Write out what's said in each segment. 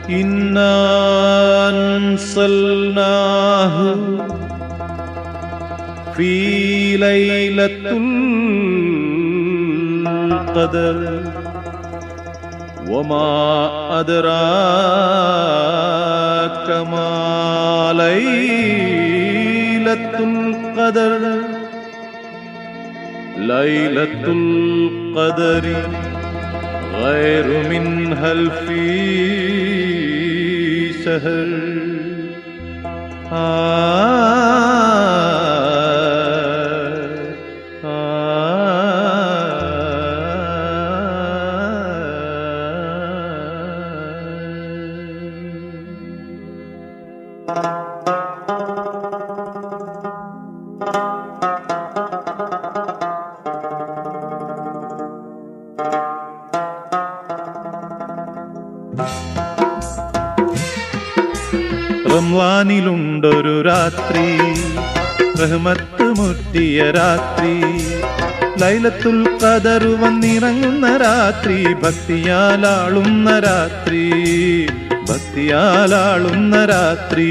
إنا أنزلناه في ليلة القدر وما أدراك ما ليلة القدر ليلة القدر غير من ألف شهر റംളാനിലുണ്ടൊരു രാത്രി, റഹ്മത്ത് മുറ്റിയ രാത്രി, ലൈലത്തുൽ ഖദർ വന്നിറങ്ങുന്ന രാത്രി, ഭക്തിയാലാളുന്ന രാത്രി, ഭക്തിയാലാളുന്ന രാത്രി.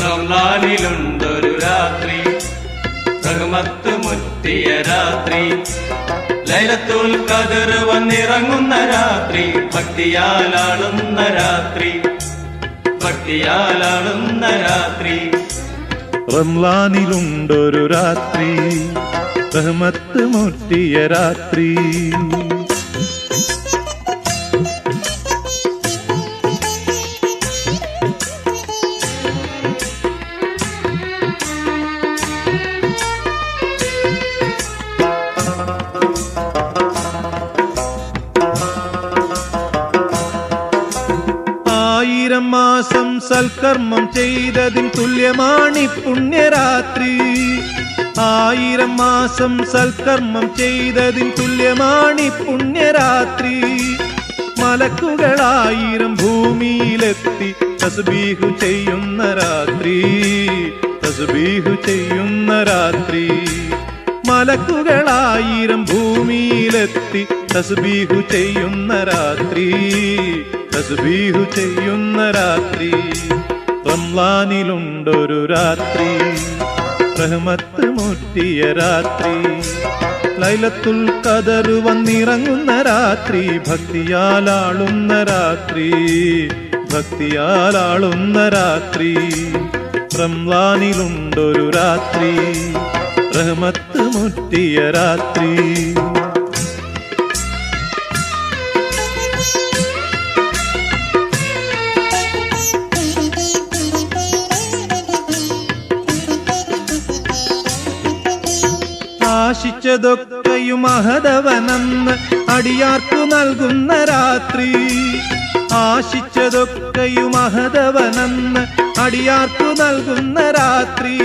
റംളാനിലുണ്ടൊരു രാത്രി, റഹ്മത്ത് മുറ്റിയ രാത്രി, ലൈലത്തുൽ ഖദർ വന്നിറങ്ങുന്ന രാത്രി, ഭക്തിയാലാളുന്ന രാത്രി, ഭക്തിയാലാളുന്ന രാത്രി. റംളാനിലുണ്ടൊരു രാത്രി, റഹ്മത്ത് മുറ്റിയ രാത്രി. ആയിരം മാസം സൽക്കർമ്മം ചെയ്തതിൻ തുല്യമാണി പുണ്യരാത്രി. ആയിരം മാസം സൽക്കർമ്മം ചെയ്തതിൻ തുല്യമാണി പുണ്യരാത്രി. മലക്കുകളായിരം ഭൂമിയിലെത്തി തസ്ബീഹു ചെയ്യുന്ന രാത്രി, തസ്ബീഹു ചെയ്യുന്ന രാത്രി. മലക്കുകളായിരം ഭൂമിയിലെത്തി തസ്ബീഹു ചെയ്യുന്ന രാത്രി, തസ്ബീഹു ചെയ്യുന്ന രാത്രി. റംളാനിലുണ്ടൊരു രാത്രി, റഹ്മത്ത് മുറ്റിയ രാത്രി, ലൈലത്തുൽ ഖദർ വന്നിറങ്ങുന്ന രാത്രി, ഭക്തിയാലാളുന്ന രാത്രി, ഭക്തിയാലാളുന്ന രാത്രി. റംളാനിലുണ്ടൊരു രാത്രി, റഹ്മത്ത് മുറ്റിയ രാത്രി. ആശിച്ചതൊക്കെയും അഹദവനെന്ന് അടിയാർക്കു നൽകുന്ന രാത്രി. ആശിച്ചതൊക്കെയും അഹദവനെന്ന് അടിയാർക്കു നൽകുന്ന രാത്രി.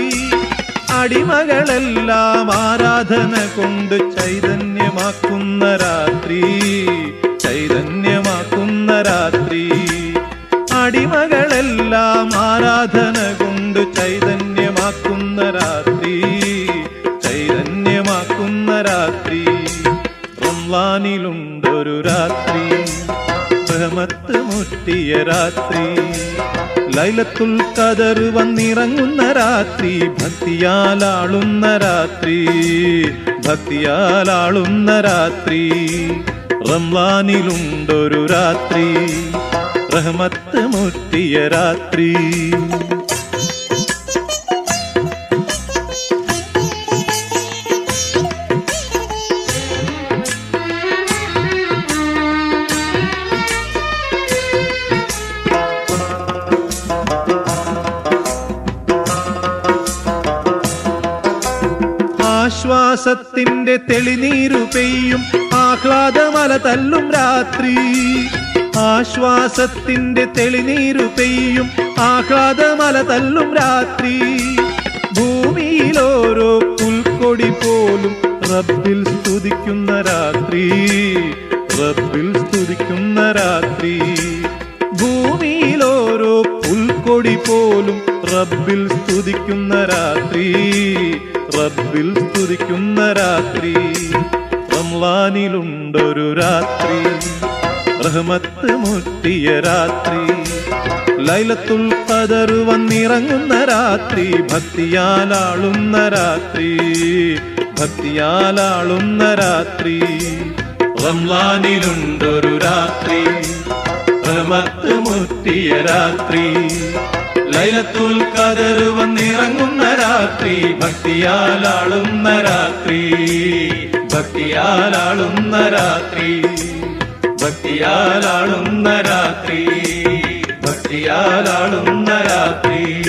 അടിമകളെല്ലാം ആരാധന കൊണ്ട് ചൈതന്യമാക്കുന്ന രാത്രി, ചൈതന്യമാക്കുന്ന രാത്രി. അടിമകളെല്ലാം ആരാധന കൊണ്ട് ചൈതന്യമാക്കുന്ന രാത്രി, ചൈതന്യമാക്കുന്ന രാത്രി. റംളാനിലുണ്ടൊരു രാത്രി, റഹ്മത്ത് മുറ്റിയ രാത്രി, ലൈലത്തുൽ ഖദർ വന്നിറങ്ങുന്ന രാത്രി, ഭക്തിയാലാളുന്ന രാത്രി, ഭക്തിയാലാളുന്ന രാത്രി. റംളാനിലുണ്ടൊരു രാത്രി, റഹ്മത്ത് മുറ്റിയ രാത്രി. ആശ്വാസത്തിന്റെ തെളിനീരു പെയ്യും ആഹ്ലാദമല തല്ലും രാത്രി. ആശ്വാസത്തിന്റെ തെളിനീരു പെയ്യും ആഹ്ലാദമല തല്ലും രാത്രി. ഭൂമിയിലോരോ പുൽക്കൊടി പോലും റബ്ബിൽ സ്തുതിക്കുന്ന രാത്രി, റബ്ബിൽ സ്തുതിക്കുന്ന രാത്രി. ഭൂമിയിലോരോ പുൽക്കൊടി പോലും റബ്ബിൽ സ്തുതിക്കുന്ന രാത്രി, റബ്ബിൽ സ്തുതിക്കുന്ന രാത്രി. റംളാനിലുണ്ടൊരു രാത്രി, റഹ്മത്ത് മുറ്റിയ രാത്രി, ലൈലത്തുൽ ഖദർ വന്നിറങ്ങുന്ന രാത്രി, ഭക്തിയാലാളുന്ന രാത്രി, ഭക്തിയാലാളുന്ന രാത്രി. റംളാനിലുണ്ടൊരു രാത്രി, റഹ്മത്ത് മുറ്റിയ രാത്രി, ലൈലത്തുൽ ഖദർ വന്നിറങ്ങുന്ന രാത്രി, ഭക്തിയാലാളുന്ന രാത്രി, ഭക്തിയാലാളുന്ന രാത്രി, ഭക്തിയാലാളുന്ന രാത്രി, ഭക്തിയാലാളുന്ന രാത്രി.